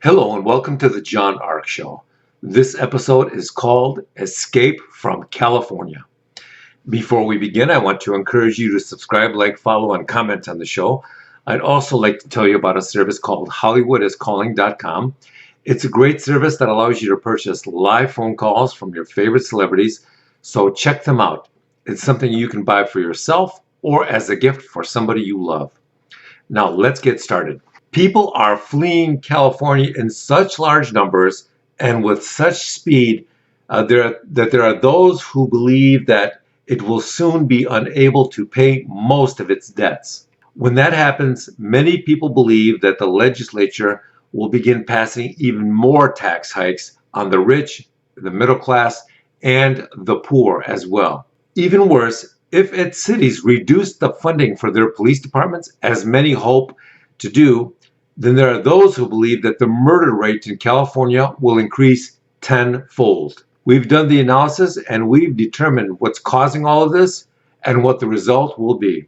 Hello and welcome to the John Ark Show. This episode is called Escape from California. Before we begin, I want to encourage you to subscribe, like, follow, and comment on the show. I'd also like to tell you about a service called HollywoodIsCalling.com. It's a great service that allows you to purchase live phone calls from your favorite celebrities, so check them out. It's something you can buy for yourself or as a gift for somebody you love. Now let's get started. People are fleeing California in such large numbers and with such speed that there are those who believe that it will soon be unable to pay most of its debts. When that happens, many people believe that the legislature will begin passing even more tax hikes on the rich, the middle class, and the poor as well. Even worse, if its cities reduce the funding for their police departments, as many hope to do, then there are those who believe that the murder rate in California will increase tenfold. We've done the analysis and we've determined what's causing all of this and what the result will be.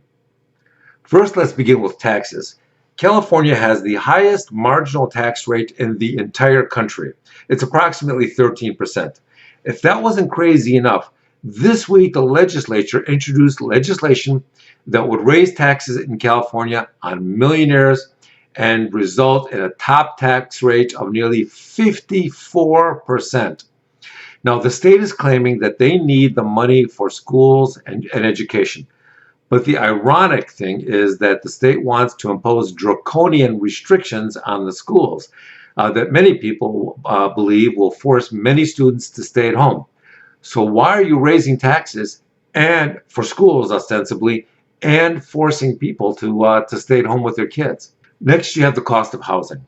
First, let's begin with taxes. California has the highest marginal tax rate in the entire country. It's approximately 13%. If that wasn't crazy enough, this week the legislature introduced legislation that would raise taxes in California on millionaires and result in a top tax rate of nearly 54%. Now, the state is claiming that they need the money for schools and education. But the ironic thing is that the state wants to impose draconian restrictions on the schools that many people believe will force many students to stay at home. So why are you raising taxes and for schools ostensibly and forcing people to stay at home with their kids? Next, you have the cost of housing.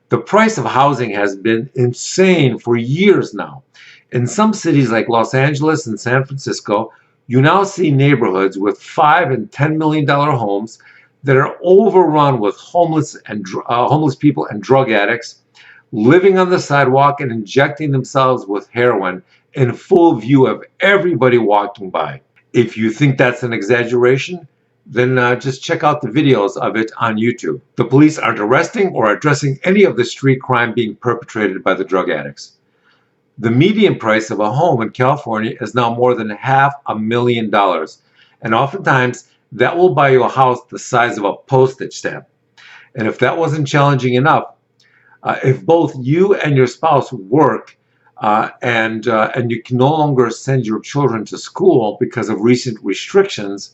The price of housing has been insane for years now. In some cities like Los Angeles and San Francisco, you now see neighborhoods with $5 and $10 million homes that are overrun with homeless people and drug addicts living on the sidewalk and injecting themselves with heroin in full view of everybody walking by. If you think that's an exaggeration, then just check out the videos of it on YouTube. The police aren't arresting or addressing any of the street crime being perpetrated by the drug addicts. The median price of a home in California is now more than $500,000, and oftentimes that will buy you a house the size of a postage stamp. And if that wasn't challenging enough, if both you and your spouse work and you can no longer send your children to school because of recent restrictions,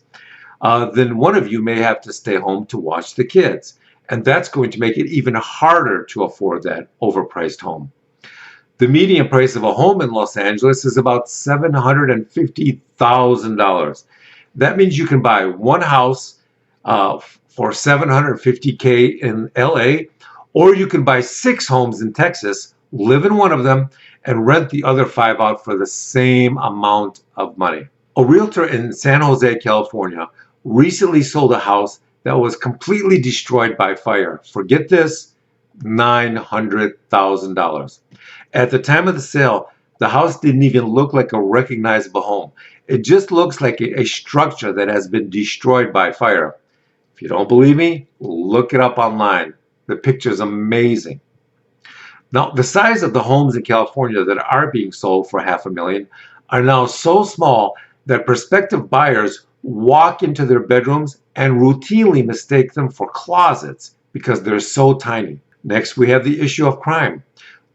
then one of you may have to stay home to watch the kids. And that's going to make it even harder to afford that overpriced home. The median price of a home in Los Angeles is about $750,000. That means you can buy one house for $750K in LA, or you can buy 6 homes in Texas, live in one of them, and rent the other 5 out for the same amount of money. A realtor in San Jose, California, recently sold a house that was completely destroyed by fire. Forget this, $900,000. At the time of the sale, the house didn't even look like a recognizable home. It just looks like a structure that has been destroyed by fire. If you don't believe me, look it up online. The picture's amazing. Now, the size of the homes in California that are being sold for $500,000 are now so small that prospective buyers walk into their bedrooms and routinely mistake them for closets because they're so tiny. Next, we have the issue of crime.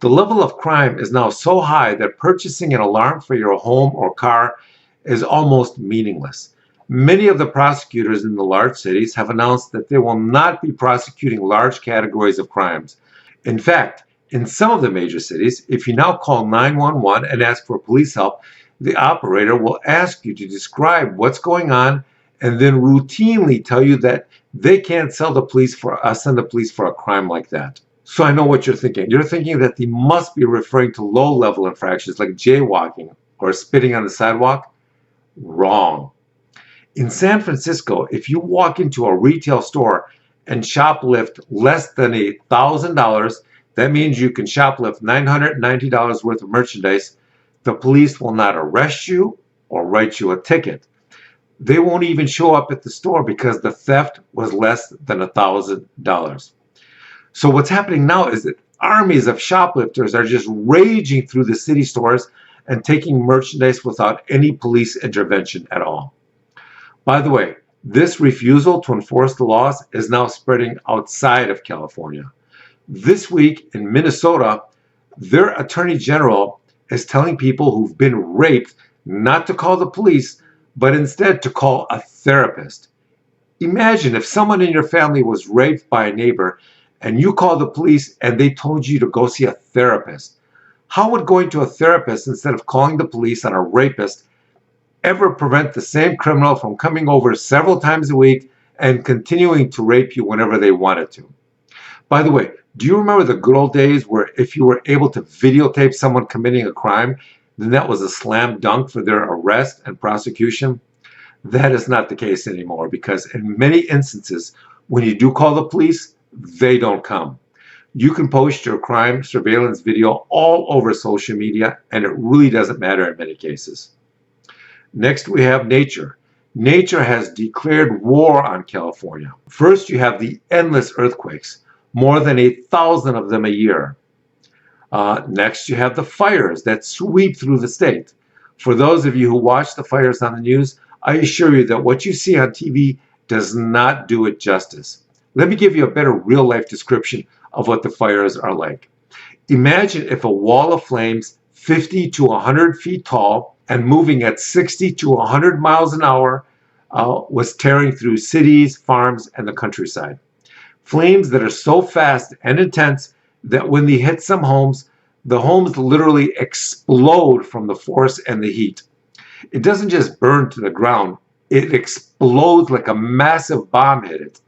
The level of crime is now so high that purchasing an alarm for your home or car is almost meaningless. Many of the prosecutors in the large cities have announced that they will not be prosecuting large categories of crimes. In fact, in some of the major cities, if you now call 911 and ask for police help, the operator will ask you to describe what's going on and then routinely tell you that they can't send the police for a crime like that. So I know what you're thinking. You're thinking that they must be referring to low-level infractions like jaywalking or spitting on the sidewalk. Wrong. In San Francisco, if you walk into a retail store and shoplift less than $1,000, that means you can shoplift $990 worth of merchandise. The police will not arrest you or write you a ticket. They won't even show up at the store because the theft was less than $1,000. So what's happening now is that armies of shoplifters are just raging through the city stores and taking merchandise without any police intervention at all. By the way, this refusal to enforce the laws is now spreading outside of California. This week in Minnesota, their attorney general is telling people who've been raped not to call the police, but instead to call a therapist. Imagine if someone in your family was raped by a neighbor and you called the police and they told you to go see a therapist. How would going to a therapist instead of calling the police on a rapist ever prevent the same criminal from coming over several times a week and continuing to rape you whenever they wanted to? By the way, do you remember the good old days where if you were able to videotape someone committing a crime, then that was a slam dunk for their arrest and prosecution? That is not the case anymore, because in many instances, when you do call the police, they don't come. You can post your crime surveillance video all over social media, and it really doesn't matter in many cases. Next, we have nature. Nature has declared war on California. First, you have the endless earthquakes, more than 8,000 of them a year. Next, you have the fires that sweep through the state. For those of you who watch the fires on the news, I assure you that what you see on TV does not do it justice. Let me give you a better real-life description of what the fires are like. Imagine if a wall of flames 50 to 100 feet tall and moving at 60 to 100 miles an hour was tearing through cities, farms, and the countryside. Flames that are so fast and intense that when they hit some homes, the homes literally explode from the force and the heat. It doesn't just burn to the ground, it explodes like a massive bomb hit it.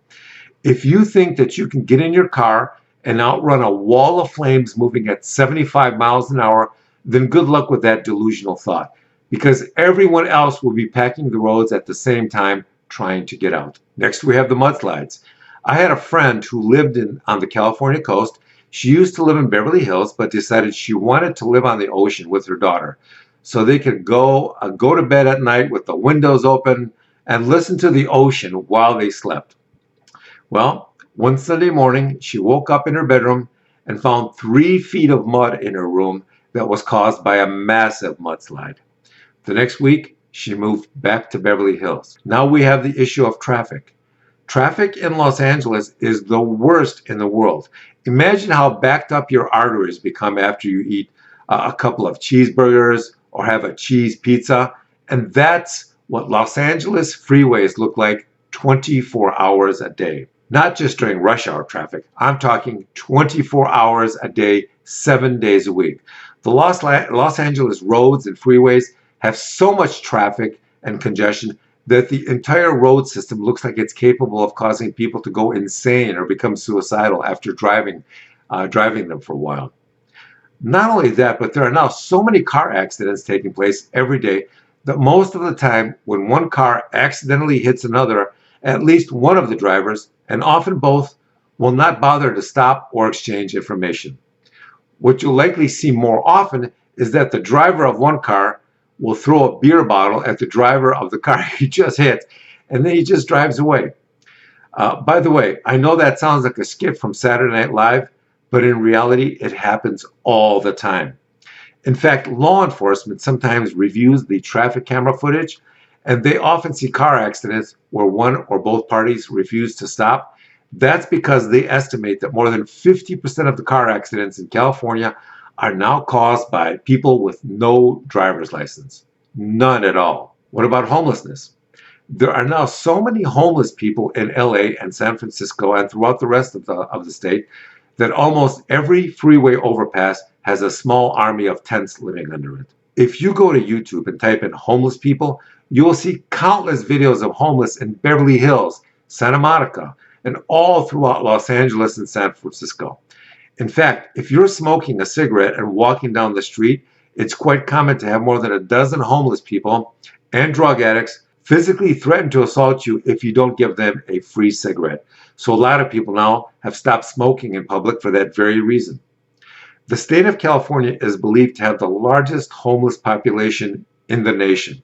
If you think that you can get in your car and outrun a wall of flames moving at 75 miles an hour, then good luck with that delusional thought, because everyone else will be packing the roads at the same time trying to get out. Next, we have the mudslides. I had a friend who lived on the California coast. She used to live in Beverly Hills, but decided she wanted to live on the ocean with her daughter, so they could go to bed at night with the windows open and listen to the ocean while they slept. Well, one Sunday morning, she woke up in her bedroom and found 3 feet of mud in her room that was caused by a massive mudslide. The next week, she moved back to Beverly Hills. Now we have the issue of traffic. Traffic in Los Angeles is the worst in the world. Imagine how backed up your arteries become after you eat a couple of cheeseburgers or have a cheese pizza. And that's what Los Angeles freeways look like 24 hours a day. Not just during rush hour traffic. I'm talking 24 hours a day, 7 days a week. The Los Angeles roads and freeways have so much traffic and congestion that the entire road system looks like it's capable of causing people to go insane or become suicidal after driving them for a while. Not only that, but there are now so many car accidents taking place every day that most of the time when one car accidentally hits another, at least one of the drivers, and often both, will not bother to stop or exchange information. What you'll likely see more often is that the driver of one car will throw a beer bottle at the driver of the car he just hit, and then he just drives away. By the way, I know that sounds like a skit from Saturday Night Live, but in reality, it happens all the time. In fact, law enforcement sometimes reviews the traffic camera footage, and they often see car accidents where one or both parties refuse to stop. That's because they estimate that more than 50% of the car accidents in California are now caused by people with no driver's license. None at all. What about homelessness? There are now so many homeless people in LA and San Francisco and throughout the rest of the state that almost every freeway overpass has a small army of tents living under it. If you go to YouTube and type in homeless people, you will see countless videos of homeless in Beverly Hills, Santa Monica, and all throughout Los Angeles and San Francisco. In fact, if you're smoking a cigarette and walking down the street, it's quite common to have more than a dozen homeless people and drug addicts physically threaten to assault you if you don't give them a free cigarette. So a lot of people now have stopped smoking in public for that very reason. The state of California is believed to have the largest homeless population in the nation.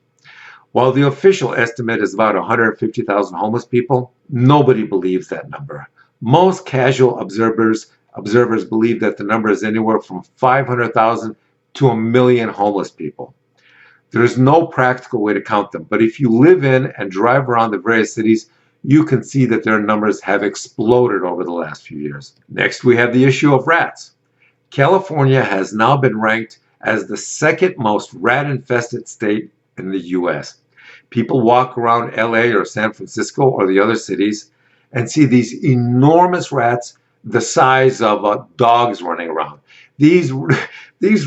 While the official estimate is about 150,000 homeless people, nobody believes that number. Most casual observers observers believe that the number is anywhere from 500,000 to 1 million homeless people. There is no practical way to count them, but if you live in and drive around the various cities, you can see that their numbers have exploded over the last few years. Next, we have the issue of rats. California has now been ranked as the second most rat-infested state in the U.S. People walk around LA or San Francisco or the other cities and see these enormous rats the size of dogs running around. These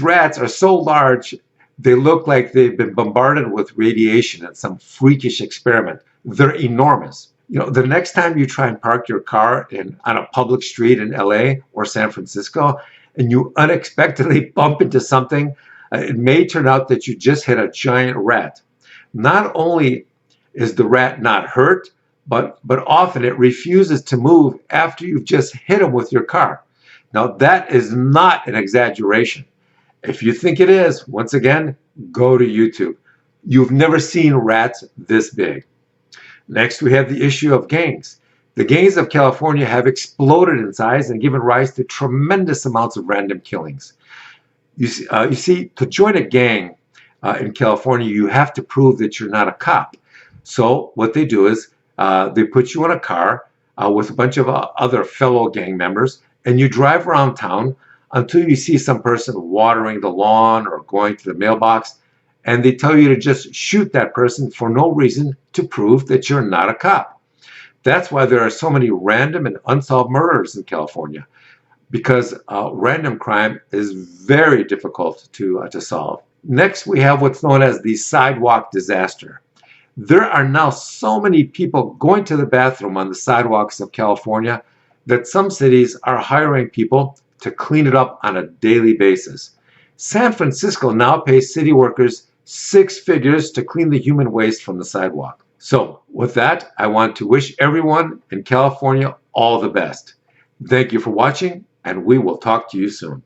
rats are so large, they look like they've been bombarded with radiation in some freakish experiment. They're enormous. The next time you try and park your car on a public street in LA or San Francisco and you unexpectedly bump into something, it may turn out that you just hit a giant rat. Not only is the rat not hurt, but often it refuses to move after you've just hit him with your car. Now, that is not an exaggeration. If you think it is, once again, go to YouTube. You've never seen rats this big. Next, we have the issue of gangs. The gangs of California have exploded in size and given rise to tremendous amounts of random killings. You see, to join a gang in California, you have to prove that you're not a cop. So what they do is they put you in a car with a bunch of other fellow gang members, and you drive around town until you see some person watering the lawn or going to the mailbox, and they tell you to just shoot that person for no reason to prove that you're not a cop. That's why there are so many random and unsolved murders in California, because random crime is very difficult to solve. Next, we have what's known as the Sidewalk Disaster. There are now so many people going to the bathroom on the sidewalks of California that some cities are hiring people to clean it up on a daily basis. San Francisco now pays city workers 6 figures to clean the human waste from the sidewalk. So with that, I want to wish everyone in California all the best. Thank you for watching, and we will talk to you soon.